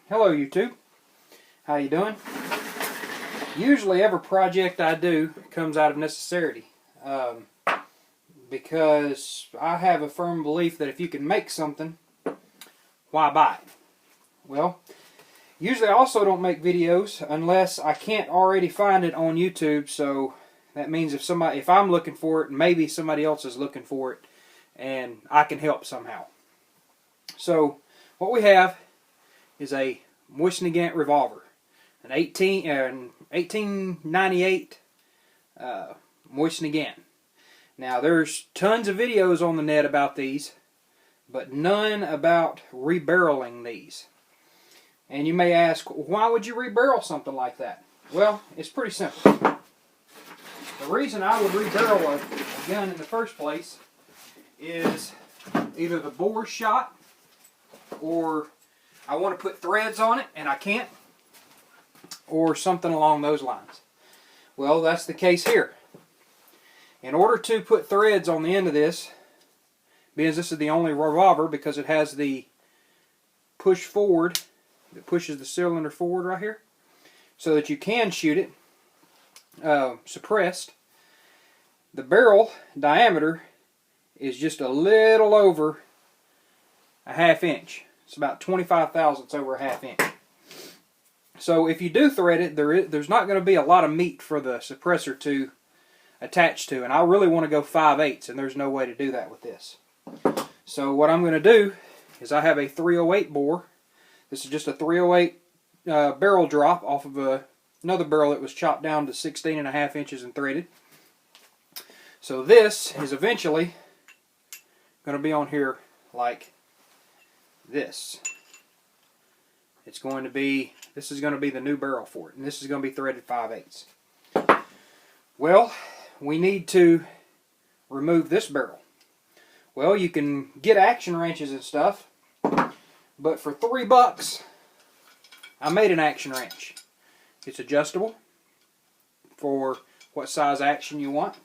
Hello YouTube, how you doing? Usually every project I do comes out of necessity because I have a firm belief that if you can make something, why buy it? Well, usually I also don't make videos unless I can't already find it on YouTube, so that means if I'm looking for it, maybe somebody else is looking for it and I can help somehow. So what we have is a Nagant revolver, an 1898 Nagant. Now there's tons of videos on the net about these, but none about rebarreling these. And you may ask, why would you rebarrel something like that? Well, it's pretty simple. The reason I would rebarrel a gun in the first place is either the bore's shot, or I want to put threads on it and I can't, or something along those lines. Well, that's the case here. In order to put threads on the end of this, because this is the only revolver because it has the push forward that pushes the cylinder forward right here so that you can shoot it suppressed, the barrel diameter is just a little over a ½ inch. It's about 25 thousandths over a ½ inch. So if you do thread it, there's not going to be a lot of meat for the suppressor to attach to. And I really want to go 5/8, and there's no way to do that with this. So what I'm going to do is I have a 308 bore. This is just a 308 barrel drop off of another barrel that was chopped down to 16½ inches and threaded. So this is eventually going to be on here like this. This is going to be the new barrel for it, and this is going to be threaded 5/8. Well, we need to remove this barrel. Well, you can get action wrenches and stuff, but for $3 I made an action wrench. It's adjustable for what size action you want.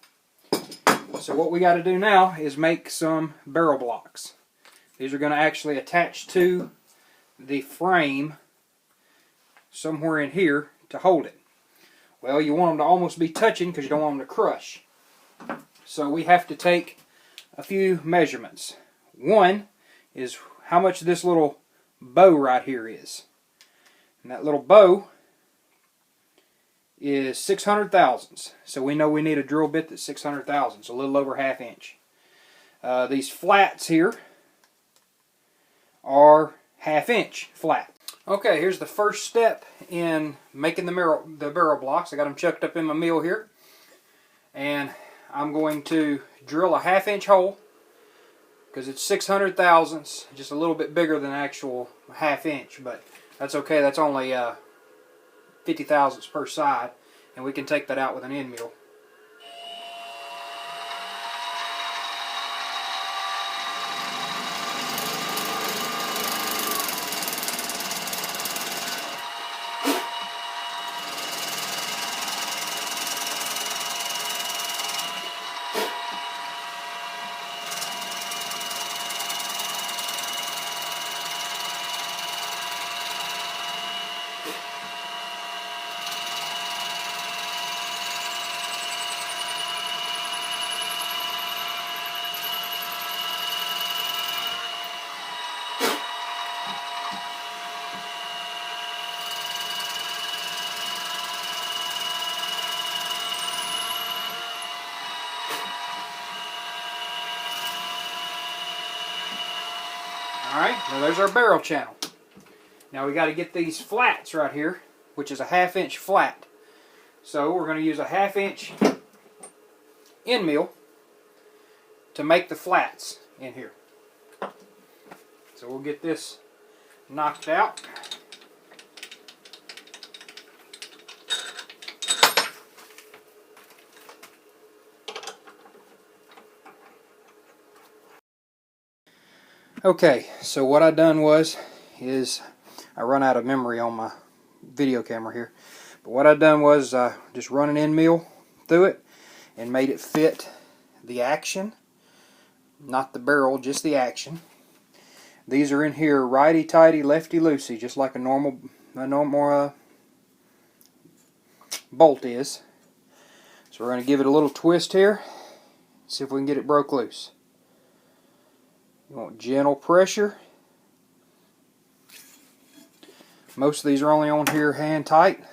So what we got to do now is make some barrel blocks. These are going to actually attach to the frame somewhere in here to hold it. Well, you want them to almost be touching because you don't want them to crush. So we have to take a few measurements. One is how much this little bow right here is. And that little bow is 600 thousandths. So we know we need a drill bit that's 600 thousandths, a little over ½ inch. These flats here are ½ inch flat. Okay, here's the first step in making the barrel blocks. I got them chucked up in my mill here, and I'm going to drill a ½ inch hole because it's 600 thousandths, just a little bit bigger than actual ½ inch, but that's okay. That's only 50 thousandths per side, and we can take that out with an end mill. Alright, now there's our barrel channel. Now we got to get these flats right here, which is a ½ inch flat. So we're going to use a ½ inch end mill to make the flats in here. So we'll get this knocked out. Okay, so what I done is I run out of memory on my video camera here, but what I done was just run an end mill through it and made it fit the action, not the barrel, just the action. These are in here righty-tighty, lefty-loosey, just like a normal bolt is. So we're going to give it a little twist here, see if we can get it broke loose. You want gentle pressure. Most of these are only on here hand tight.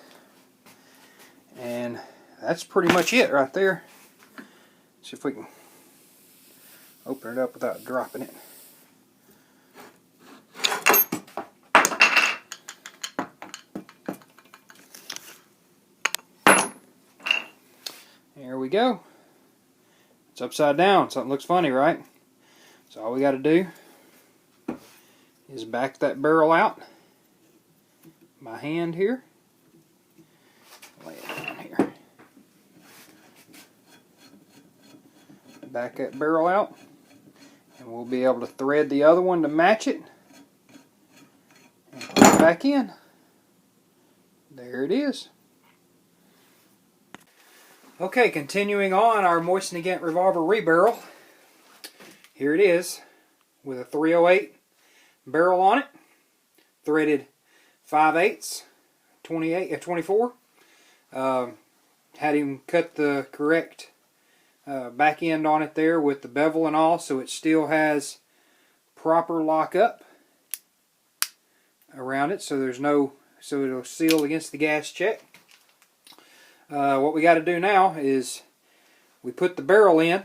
And that's pretty much it right there. See if we can open it up without dropping it. There we go. It's upside down. Something looks funny, right? So all we got to do is back that barrel out by hand here. Lay it down here. Back that barrel out, and we'll be able to thread the other one to match it and put it back in. There it is. Okay, continuing on our Moist Nagant Revolver rebarrel. Here it is with a 308 barrel on it, threaded 5/8, 24. Had him cut the correct back end on it there with the bevel and all, so it still has proper lockup around it, so it'll seal against the gas check. What we got to do now is we put the barrel in,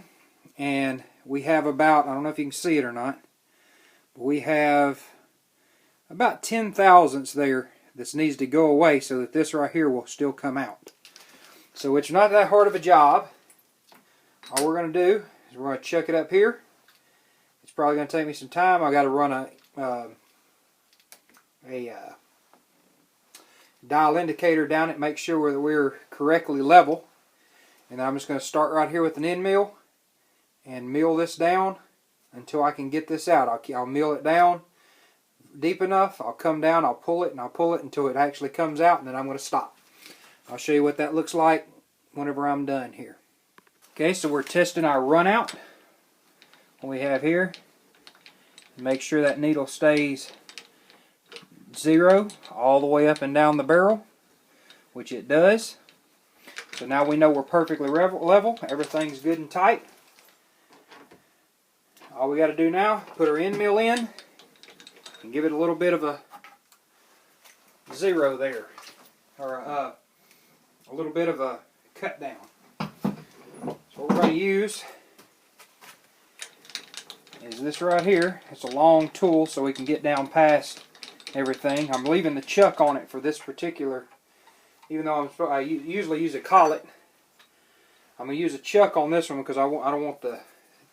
and we have about, I don't know if you can see it or not, but we have about 10 thousandths there that needs to go away so that this right here will still come out. So it's not that hard of a job. All we're going to do is we're going to chuck it up here. It's probably going to take me some time. I got to run a dial indicator down it, make sure that we're correctly level. And I'm just going to start right here with an end mill and mill this down until I can get this out. I'll mill it down deep enough, I'll come down, I'll pull it, and I'll pull it until it actually comes out, and then I'm going to stop. I'll show you what that looks like whenever I'm done here. Okay, so we're testing our run out. What we have here, make sure that needle stays 0 all the way up and down the barrel, which it does. So now we know we're perfectly level, everything's good and tight. All we got to do now, put our end mill in and give it a little bit of a 0 there, or a little bit of a cut down. So what we're going to use is this right here. It's a long tool so we can get down past everything. I'm leaving the chuck on it for this particular, even though I usually use a collet. I'm going to use a chuck on this one because I don't want the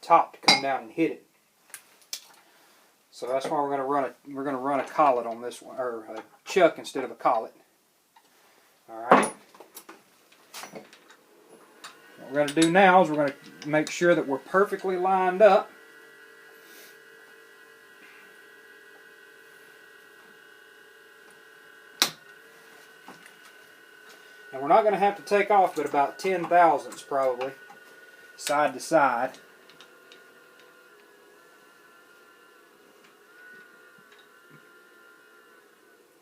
top to come down and hit it. So that's why we're going to run a collet on this one, or a chuck instead of a collet. All right. What we're going to do now is we're going to make sure that we're perfectly lined up. And we're not going to have to take off but about 10 thousandths probably, side to side.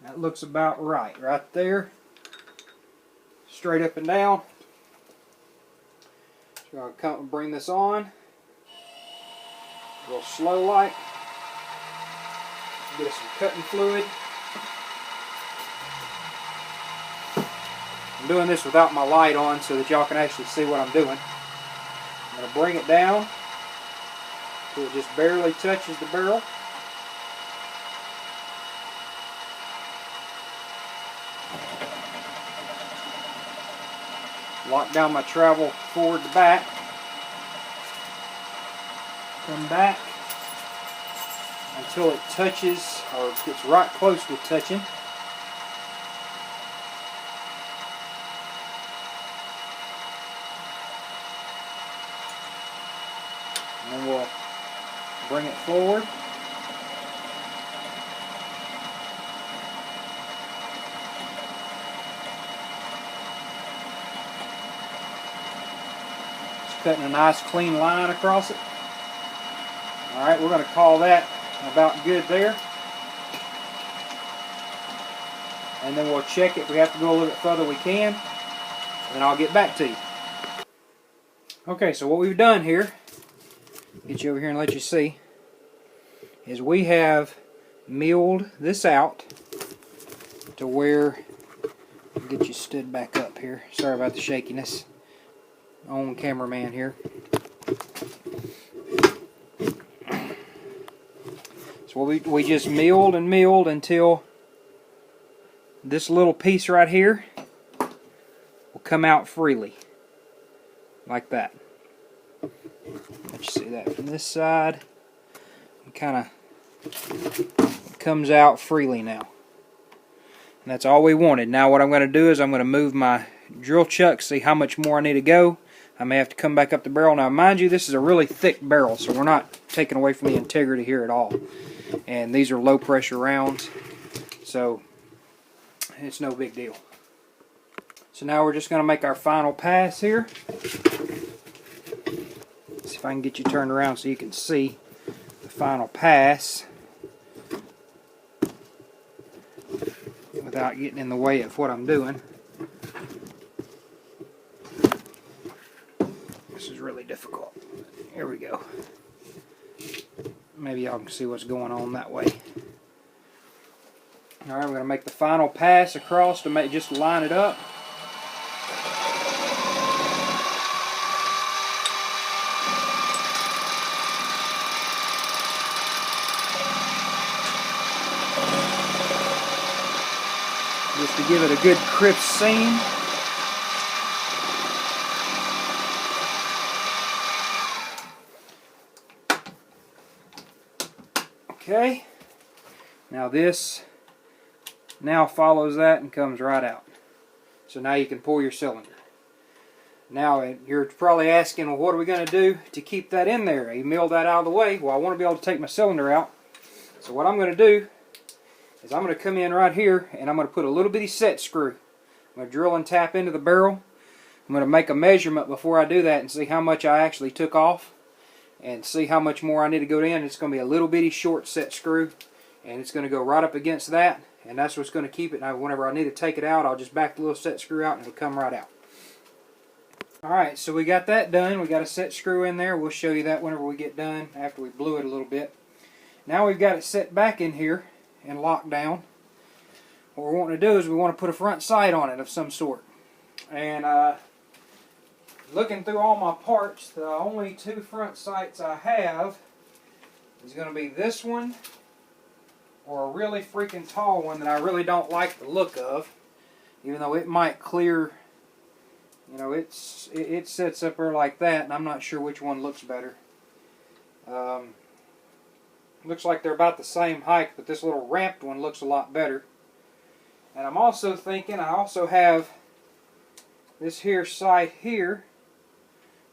That looks about right there. Straight up and down. So I'm going to bring this on. A little slow like. Get us some cutting fluid. I'm doing this without my light on so that y'all can actually see what I'm doing. I'm going to bring it down until it just barely touches the barrel. Lock down my travel forward to back. Come back until it touches, or gets right close to touching. And then we'll bring it forward. Just cutting a nice clean line across it. Alright, we're going to call that About good there. And then we'll check it. If we have to go a little bit further, we can. And then I'll get back to you. Okay, so what we've done here, get you over here and let you see, is we have milled this out to where, I'll get you stood back up here. Sorry about the shakiness. On cameraman here. So we just milled and milled until this little piece right here will come out freely. Like that. Let you see that from this side. It kind of comes out freely now. And that's all we wanted. Now what I'm going to do is I'm going to move my drill chuck, see how much more I need to go. I may have to come back up the barrel. Now mind you, this is a really thick barrel, so we're not taking away from the integrity here at all. And these are low pressure rounds, so it's no big deal. So now we're just going to make our final pass here. See if I can get you turned around so you can see the final pass without getting in the way of what I'm doing. This is really difficult. Here we go. Maybe y'all can see what's going on that way. Alright, we're going to make the final pass across to make, just line it up. Just to give it a good crisp seam. Okay, now this now follows that and comes right out. So now you can pull your cylinder. Now you're probably asking, well, what are we going to do to keep that in there? You mill that out of the way. Well, I want to be able to take my cylinder out. So what I'm going to do is I'm going to come in right here and I'm going to put a little bitty set screw. I'm going to drill and tap into the barrel. I'm going to make a measurement before I do that and see how much I actually took off. And see how much more I need to go in. It's going to be a little bitty short set screw, and it's going to go right up against that, and that's what's going to keep it. Now whenever I need to take it out, I'll just back the little set screw out and it'll come right out. Alright, so we got that done. We got a set screw in there. We'll show you that whenever we get done after we blew it a little bit. Now we've got it set back in here and locked down. What we're wanting to do is we want to put a front sight on it of some sort. And looking through all my parts, the only two front sights I have is going to be this one or a really freaking tall one that I really don't like the look of, even though it might clear, you know, it sits up there like that, and I'm not sure which one looks better. Looks like they're about the same height, but this little ramped one looks a lot better. And I'm also thinking I also have this here sight here,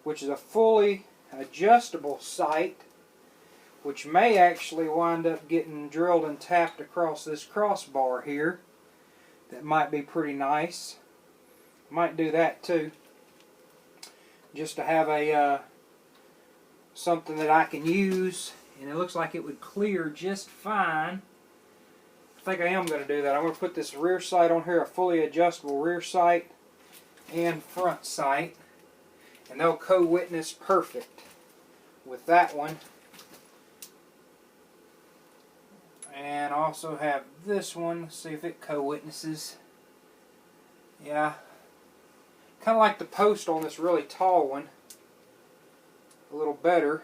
which is a fully adjustable sight, which may actually wind up getting drilled and tapped across this crossbar here. That might be pretty nice. Might do that too, just to have a something that I can use, and it looks like it would clear just fine. I think I am going to do that. I'm going to put this rear sight on here, a fully adjustable rear sight and front sight. And they'll co-witness perfect with that one. And I also have this one. Let's see if it co-witnesses. Yeah. Kind of like the post on this really tall one. A little better.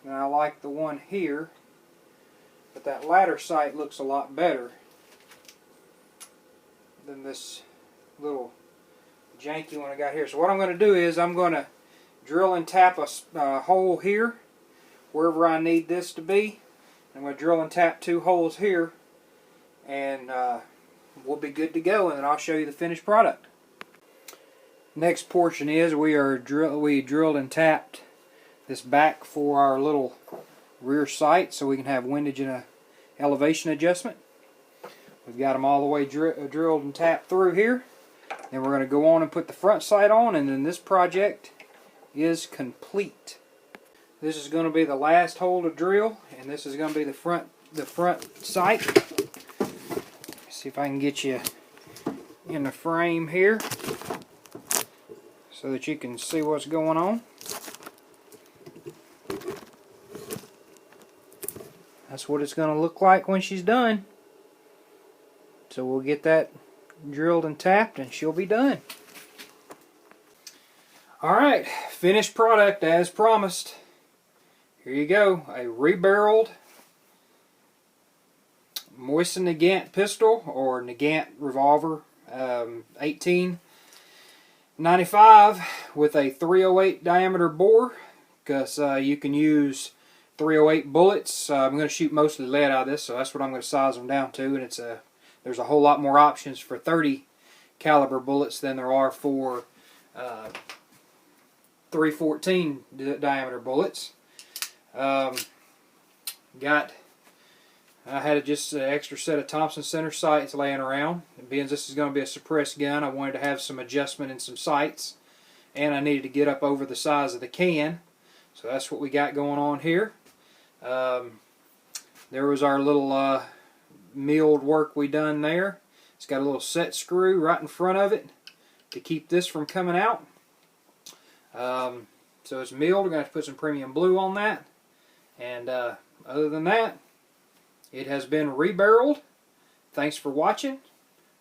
And I like the one here. But that ladder sight looks a lot better than this little janky one I got here. So what I'm going to do is I'm going to drill and tap a hole here wherever I need this to be. I'm going to drill and tap two holes here, and we'll be good to go, and then I'll show you the finished product. Next portion is we drilled and tapped this back for our little rear sight so we can have windage and a elevation adjustment. We've got them all the way drilled and tapped through here. Then we're going to go on and put the front sight on, and then this project is complete. This is going to be the last hole to drill, and this is going to be the front sight. See if I can get you in the frame here so that you can see what's going on. That's what it's going to look like when she's done. So we'll get that drilled and tapped and she'll be done. Alright, finished product as promised. Here you go, a rebarreled moistened Nagant pistol, or Nagant revolver, 1895 with a 308 diameter bore, because you can use 308 bullets. I'm going to shoot mostly lead out of this, so that's what I'm going to size them down to. And there's a whole lot more options for 30 caliber bullets than there are for 314 diameter bullets. I had just an extra set of Thompson center sights laying around. And being this is going to be a suppressed gun, I wanted to have some adjustment in some sights, and I needed to get up over the size of the can. So that's what we got going on here. There was our little milled work we done there. It's got a little set screw right in front of it to keep this from coming out. So it's milled. We're going to have to put some premium blue on that. And other than that, it has been rebarreled. Thanks for watching.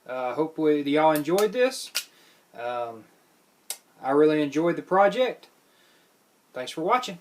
Hopefully y'all enjoyed this. I really enjoyed the project. Thanks for watching.